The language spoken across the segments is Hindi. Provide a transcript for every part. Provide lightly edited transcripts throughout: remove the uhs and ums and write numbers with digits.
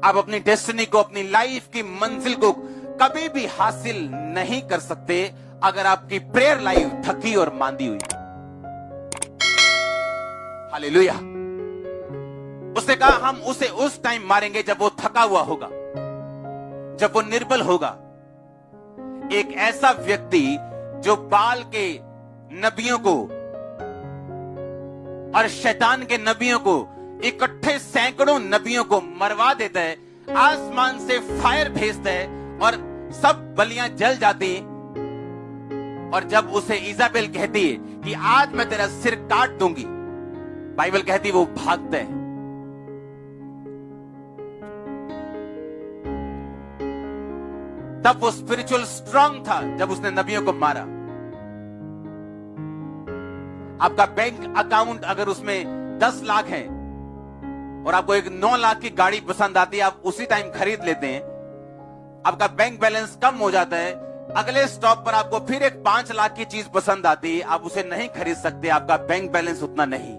आप अपनी डेस्टिनी को, अपनी लाइफ की मंजिल को कभी भी हासिल नहीं कर सकते अगर आपकी प्रेयर लाइफ थकी और मांदी हुई। हालेलुया। उसने कहा हम उसे उस टाइम मारेंगे जब वो थका हुआ होगा, जब वो निर्बल होगा। एक ऐसा व्यक्ति जो बाल के नबियों को और शैतान के नबियों को, इकट्ठे सैकड़ों नबियों को मरवा देता है, आसमान से फायर भेजता है और सब बलियां जल जाती। और जब उसे इजाबेल कहती है कि आज मैं तेरा सिर काट दूंगी, बाइबल कहती वो भागता है। तब वो स्पिरिचुअल स्ट्रांग था जब उसने नबियों को मारा। आपका बैंक अकाउंट अगर उसमें 10 लाख है और आपको एक 9 लाख की गाड़ी पसंद आती है, आप उसी टाइम खरीद लेते हैं, आपका बैंक बैलेंस कम हो जाता है, अगले स्टॉप पर आपको फिर एक 5 लाख की चीज पसंद आती है, आप उसे नहीं खरीद सकते, आपका बैंक बैलेंस उतना नहीं।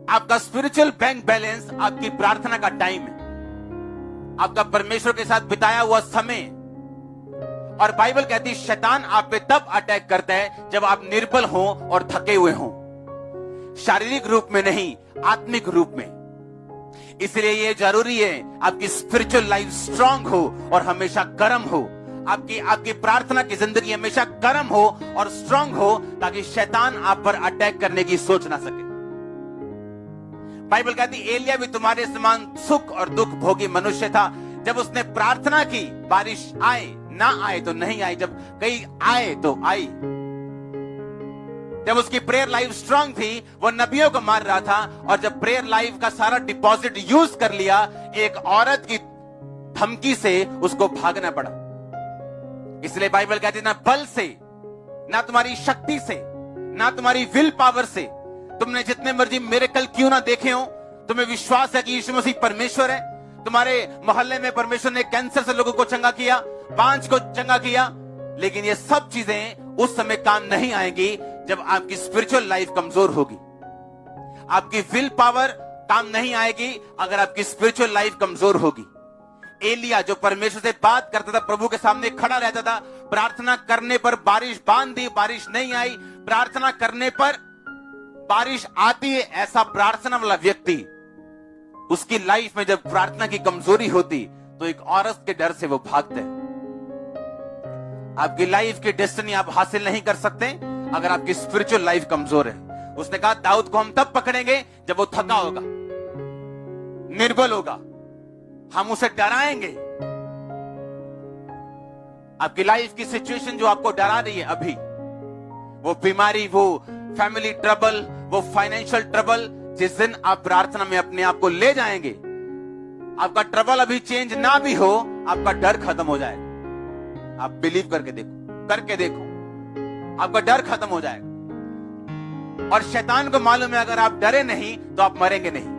आपका स्पिरिचुअल बैंक बैलेंस आपकी प्रार्थना का टाइम है, आपका परमेश्वर के साथ बिताया हुआ समय। और बाइबल कहती है शैतान आप पे तब अटैक करता है जब आप निर्बल हो और थके हुए हो, शारीरिक रूप में नहीं, आत्मिक रूप में। इसलिए ये जरूरी है आपकी स्पिरिचुअल लाइफ स्ट्रांग हो और हमेशा गर्म हो, आपकी प्रार्थना की जिंदगी हमेशा गर्म हो और स्ट्रांग हो, ताकि शैतान आप पर अटैक करने की सोच ना सके। बाइबल कहती एलिया भी तुम्हारे समान सुख और दुख भोगी मनुष्य था। जब उसने प्रार्थना की, बारिश आए ना आए तो नहीं आई, जब कहीं आए तो आई। जब उसकी प्रेयर लाइफ स्ट्रांग थी, वो नबियों को मार रहा था, और जब प्रेयर लाइफ का सारा डिपॉजिट यूज कर लिया, एक औरत की धमकी से उसको भागना पड़ा। इसलिए बाइबल कहती ना बल से, ना तुम्हारी शक्ति से, ना तुम्हारी विल पावर से, तुमने जितने मर्जी मिरेकल क्यों ना देखे हो, तुम्हें विश्वास है कि यीशु मसीह परमेश्वर है, तुम्हारे मोहल्ले में परमेश्वर ने कैंसर से लोगों को चंगा किया, बांझ को चंगा किया, लेकिन ये सब चीजें उस समय काम नहीं आएंगी जब आपकी स्पिरिचुअल लाइफ कमजोर होगी। आपकी विल पावर काम नहीं आएगी अगर आपकी स्पिरिचुअल लाइफ कमजोर होगी। एलिया जो परमेश्वर से बात करता था, प्रभु के सामने खड़ा रहता था, प्रार्थना करने पर बारिश बांध दी, बारिश नहीं आई, प्रार्थना करने पर बारिश आती है, ऐसा प्रार्थना वाला व्यक्ति, उसकी लाइफ में जब प्रार्थना की कमजोरी होती तो एक औरत के डर से वो भागते हैं। आपकी लाइफ की डेस्टिनी आप हासिल नहीं कर सकते अगर आपकी स्पिरिचुअल लाइफ कमजोर है। उसने कहा दाऊद को हम तब पकड़ेंगे जब वो थका होगा, निर्बल होगा, हम उसे डराएंगे। आपकी लाइफ की सिचुएशन जो आपको डरा रही है अभी, वो बीमारी, वो फैमिली ट्रबल, वो फाइनेंशियल ट्रबल, जिस दिन आप प्रार्थना में अपने आप को ले जाएंगे, आपका ट्रबल अभी चेंज ना भी हो, आपका डर खत्म हो जाएगा। आप बिलीव करके देखो, आपका डर खत्म हो जाएगा। और शैतान को मालूम है अगर आप डरे नहीं तो आप मरेंगे नहीं।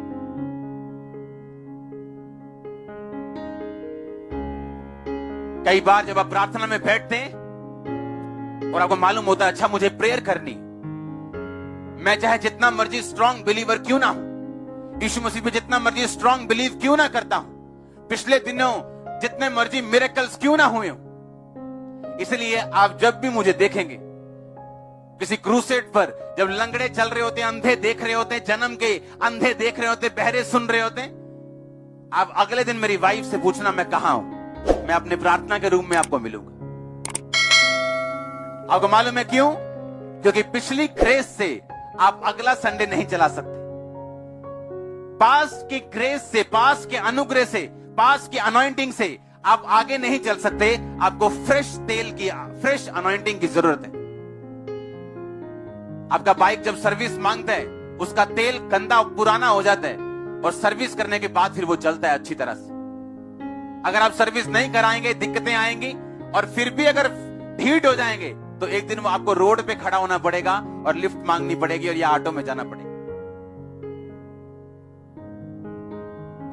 कई बार जब आप प्रार्थना में बैठते हैं और आपको मालूम होता है अच्छा मुझे प्रेयर करनी, मैं चाहे जितना मर्जी स्ट्रांग बिलीवर क्यों ना हूं, यीशु मसीह पे जितना मर्जी स्ट्रांग बिलीव क्यों ना करता हूं, पिछले दिनों जितने मर्जी मिरेकल्स क्यों ना हुए हो, इसलिए आप जब भी मुझे देखेंगे किसी क्रूसेड पर, जब लंगड़े चल रहे होते हैं, अंधे देख रहे होते हैं, जन्म के अंधे देख रहे होते हैं, बहरे सुन रहे होते हैं, आप अगले दिन मेरी वाइफ से पूछना मैं कहां हूं, मैं अपने प्रार्थना के रूम में आपको मिलूंगा। आपको मालूम है क्यों? क्योंकि पिछली ग्रेस से आप अगला संडे नहीं चला सकते। पास की ग्रेस से, पास के अनुग्रह से, पास की अनॉइंटिंग से आप आगे नहीं चल सकते। आपको फ्रेश तेल की, फ्रेश अनॉइंटिंग की जरूरत है। आपका बाइक जब सर्विस मांगता है, उसका तेल गंदा पुराना हो जाता है और सर्विस करने के बाद फिर वो चलता है अच्छी तरह से। अगर आप सर्विस नहीं कराएंगे दिक्कतें आएंगी, और फिर भी अगर ढीठ हो जाएंगे तो एक दिन वो आपको रोड पे खड़ा होना पड़ेगा और लिफ्ट मांगनी पड़ेगी और या ऑटो में जाना पड़ेगा।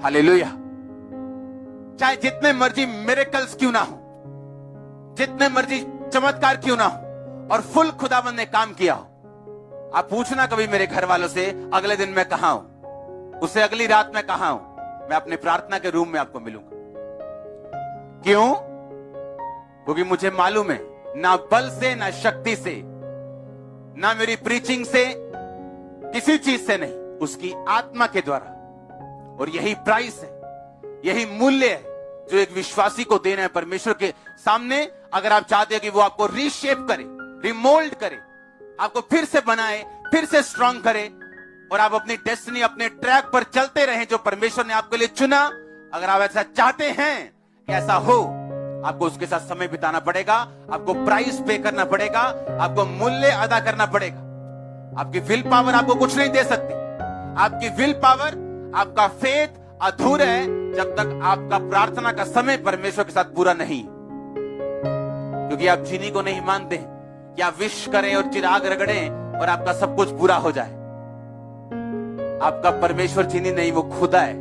हालेलुया। चाहे जितने मर्जी मिरेकल्स क्यों ना हो, जितने मर्जी चमत्कार क्यों ना हो, और फुल खुदाबंद ने काम किया हो, आप पूछना कभी मेरे घर वालों से अगले दिन मैं कहां हूं। उसे अगली रात मैं कहां हूं? मैं अपने प्रार्थना के रूम में आपको मिलूंगा। क्यों? क्योंकि मुझे मालूम है ना बल से, ना शक्ति से, ना मेरी प्रीचिंग से, किसी चीज से नहीं, उसकी आत्मा के द्वारा। और यही प्राइस है, यही मूल्य है जो एक विश्वासी को देना है परमेश्वर के सामने। अगर आप चाहते हैं कि वो आपको रीशेप करे, रिमोल्ड करे, आपको फिर से बनाए, फिर से स्ट्रांग करे, और आप अपनी डेस्टिनी, अपने ट्रैक पर चलते रहें जो परमेश्वर ने आपके लिए चुना। अगर आप ऐसा चाहते हैं कि ऐसा हो, आपको उसके साथ समय बिताना पड़ेगा, आपको प्राइस पे करना पड़ेगा, आपको मूल्य अदा करना पड़ेगा। आपकी विल पावर आपको कुछ नहीं दे सकती। आपकी विल पावर, आपका फेथ अधूरा है जब तक आपका प्रार्थना का समय परमेश्वर के साथ पूरा नहीं। क्योंकि आप चीनी को नहीं मानते कि आप विश करें और चिराग रगड़ें और आपका सब कुछ पूरा हो जाए। आपका परमेश्वर चीनी नहीं, वो खुदा है।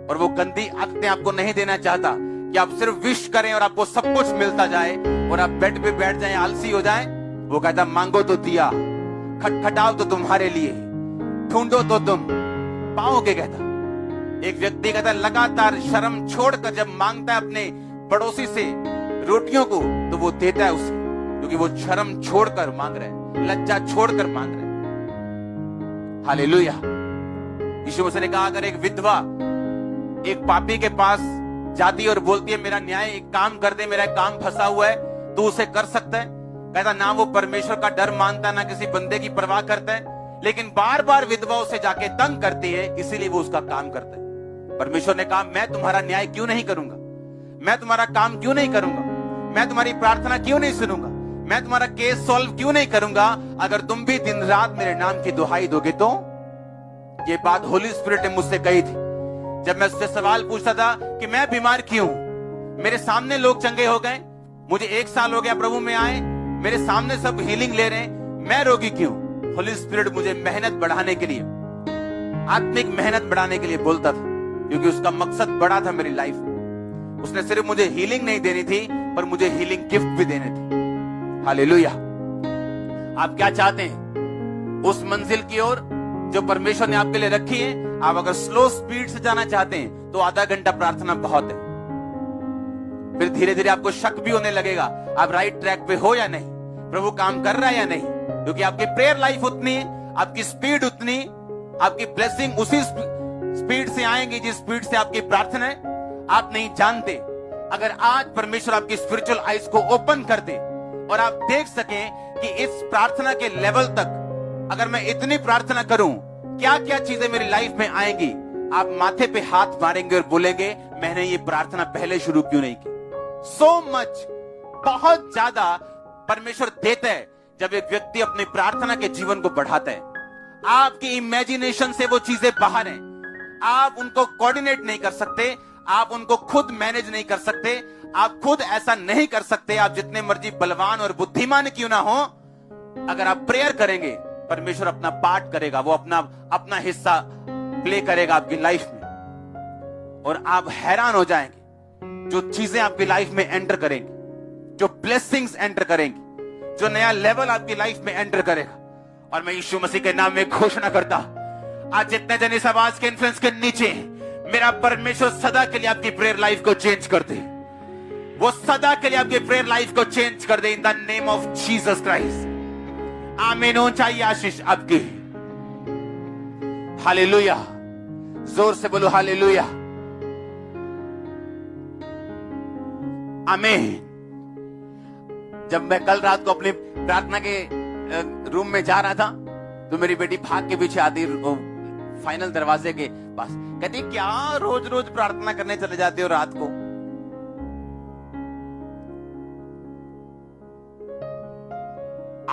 और वो गंदी आदतें आपको नहीं देना चाहता कि आप सिर्फ विश करें और आपको सब कुछ मिलता जाए और आप बेड पे बैठ जाएं, आलसी हो जाएं। वो कहता मांगो तो दिया, खटखटाओ तो तुम्हारे लिए, ढूंढो तो तुम पाओगे। कहता एक व्यक्ति कहता लगातार शर्म छोड़कर जब मांगता है अपने पड़ोसी से रोटियों को, तो वो देता है उसे, क्योंकि वो शर्म छोड़कर मांग रहे हैं, लज्जा छोड़कर मांग रहे हैं। हालेलुया। यीशु मसीह ने कहा अगर एक विधवा एक पापी के पास जाती और बोलती है मेरा न्याय एक काम कर दे, मेरा काम फंसा हुआ है, तो उसे कर सकता है? कहता ना वो परमेश्वर का डर मानता, ना किसी बंदे की परवाह करता है, लेकिन बार बार विधवा उसे जाके तंग करती है, इसीलिए वो उसका काम करता है। परमेश्वर ने कहा मैं तुम्हारा न्याय क्यों नहीं करूंगा, मैं तुम्हारा काम क्यों नहीं करूंगा, मैं तुम्हारी प्रार्थना क्यों नहीं सुनूंगा, मैं तुम्हारा केस सॉल्व क्यों नहीं करूंगा, अगर तुम भी दिन रात मेरे नाम की दुहाई दोगे तो। ये बात होली स्पिरिट ने मुझसे कही थी जब मैं उससे सवाल पूछता था कि मैं बीमार क्यों हूं, मेरे सामने लोग चंगे हो गए, मुझे 1 साल हो गया प्रभु में आए, मेरे सामने सब हीलिंग ले रहे हैं, मैं रोगी क्यों? होली स्पिरिट मुझे मेहनत बढ़ाने के लिए, आत्मिक मेहनत बढ़ाने के लिए बोलता था, क्योंकि उसका मकसद बड़ा था मेरी लाइफ में। उसने सिर्फ मुझे हीलिंग नहीं देनी थी, पर मुझे हीलिंग गिफ्ट भी देने थे। हालेलुया। आप क्या चाहते हैं? उस मंजिल की ओर जो परमेश्वर ने आपके लिए रखी है। आप अगर स्लो स्पीड से जाना चाहते हैं तो आधा घंटा प्रार्थना बहुत है। फिर धीरे धीरे आपको शक भी होने लगेगा आप राइट ट्रैक पे हो या नहीं, प्रभु काम कर रहा है या नहीं, क्योंकि आपकी प्रेयर लाइफ उतनी, आपकी स्पीड उतनी, आपकी ब्लेसिंग उसी स्पीड से आएंगी जिस स्पीड से आपकी प्रार्थना है। आप नहीं जानते, अगर आज परमेश्वर आपकी स्पिरिचुअल आइज को ओपन कर दे और आप देख सकें कि इस प्रार्थना के लेवल तक अगर मैं इतनी प्रार्थना करूं क्या क्या चीजें मेरी लाइफ में आएंगी, आप माथे पे हाथ मारेंगे और बोलेंगे मैंने ये प्रार्थना पहले शुरू क्यों नहीं की। सो मच, बहुत ज्यादा परमेश्वर देता है जब एक व्यक्ति अपनी प्रार्थना के जीवन को बढ़ाता है। आपकी इमेजिनेशन से वो चीजें बाहर हैं, आप उनको कोऑर्डिनेट नहीं कर सकते, आप उनको खुद मैनेज नहीं कर सकते, आप खुद ऐसा नहीं कर सकते, आप जितने मर्जी बलवान और बुद्धिमान क्यों ना हो। अगर आप प्रेयर करेंगे परमेश्वर अपना पार्ट करेगा, वो अपना हिस्सा प्ले करेगा आपकी लाइफ में, और आप हैरान हो जाएंगे जो चीजें आपकी लाइफ में एंटर करेंगी, जो ब्लेसिंग्स एंटर करेंगी, जो नया लेवल आपकी लाइफ में एंटर करेगा। और मैं यीशु मसीह के नाम में घोषणा करता, आज जितने जन इस आवाज के इन्फ्लुएंस के नीचे, मेरा परमेश्वर सदा के लिए आपकी प्रेयर लाइफ को चेंज कर दे, वो सदा के लिए आपकी प्रेयर लाइफ को चेंज कर दे in the name of Jesus Christ. आमीन। हो चाहिए आशीष आपकी। हालेलुया। जोर से बोलो हालेलुया। आमीन। जब मैं कल रात को अपनी प्रार्थना के रूम में जा रहा था तो मेरी बेटी भाग के पीछे आती, फाइनल दरवाजे के पास, कहती क्या रोज रोज प्रार्थना करने चले जाते हो रात को।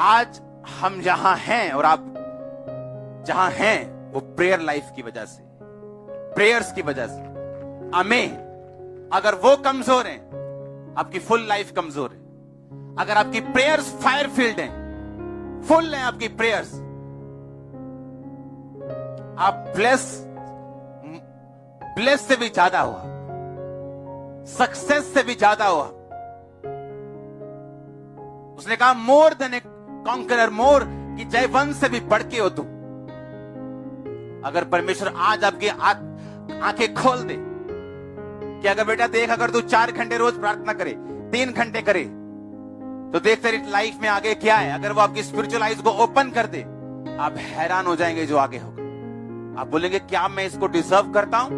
आज हम जहां हैं और आप जहां हैं वो प्रेयर लाइफ की वजह से, प्रेयर्स की वजह से। आमीन। अगर वो कमजोर हैं, आपकी फुल लाइफ कमजोर है। अगर आपकी प्रेयर्स फायर फील्ड हैं, फुल है आपकी प्रेयर्स, आप ब्लेस से भी ज्यादा हुआ, सक्सेस से भी ज्यादा हुआ। उसने कहा मोर देन ए कॉन्करर, मोर कि जयवंत से भी बढ़ के हो तुम। अगर परमेश्वर आज आपकी आंखें खोल दे कि अगर बेटा देख, अगर तू 4 घंटे रोज प्रार्थना करे, 3 घंटे करे, तो देख तेरी लाइफ में आगे क्या है। अगर वो आपकी स्पिरिचुअल आइज को ओपन कर दे, आप हैरान हो जाएंगे जो आगे होगा। आप बोलेंगे क्या मैं इसको डिजर्व करता हूं,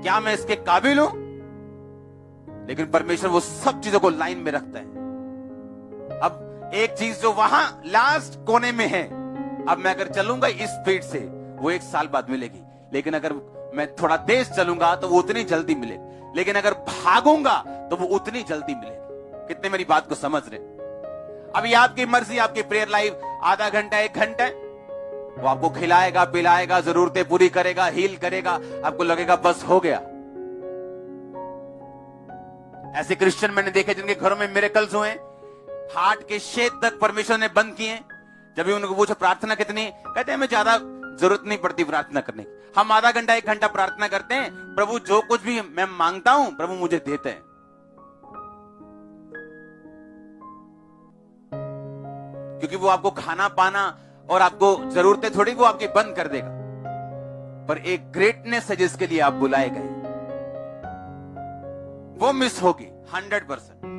क्या मैं इसके काबिल हूं? लेकिन परमेश्वर वो सब चीजों को लाइन में रखता है। अब एक चीज जो वहां लास्ट कोने में है, अब मैं अगर चलूंगा इस स्पीड से, वो 1 साल बाद मिलेगी। लेकिन अगर मैं थोड़ा तेज चलूंगा तो वो उतनी जल्दी मिलेगी। लेकिन अगर भागूंगा तो वो उतनी जल्दी मिलेगी। कितने मेरी बात को समझ रहे? अभी आपकी मर्जी, आपकी प्रेयर लाइफ आधा घंटा 1 घंटा है, वो आपको खिलाएगा, पिलाएगा, जरूरतें पूरी करेगा, हील करेगा, आपको लगेगा बस हो गया। ऐसे क्रिश्चियन मैंने देखे जिनके घरों में मिरेकल्स हुए, हार्ट के छेद तक परमेश्वर ने बंद किए। जब भी उनको पूछो प्रार्थना कितनी, कहते हैं हमें ज्यादा जरूरत नहीं पड़ती प्रार्थना करने की, हम आधा घंटा 1 घंटा प्रार्थना करते हैं, प्रभु जो कुछ भी मैं मांगता हूं प्रभु मुझे देते हैं। क्योंकि वो आपको खाना पाना और आपको जरूरतें थोड़ी वो आपकी बंद कर देगा, पर एक ग्रेटनेस है जिसके लिए आप बुलाए गए, वो मिस होगी 100%।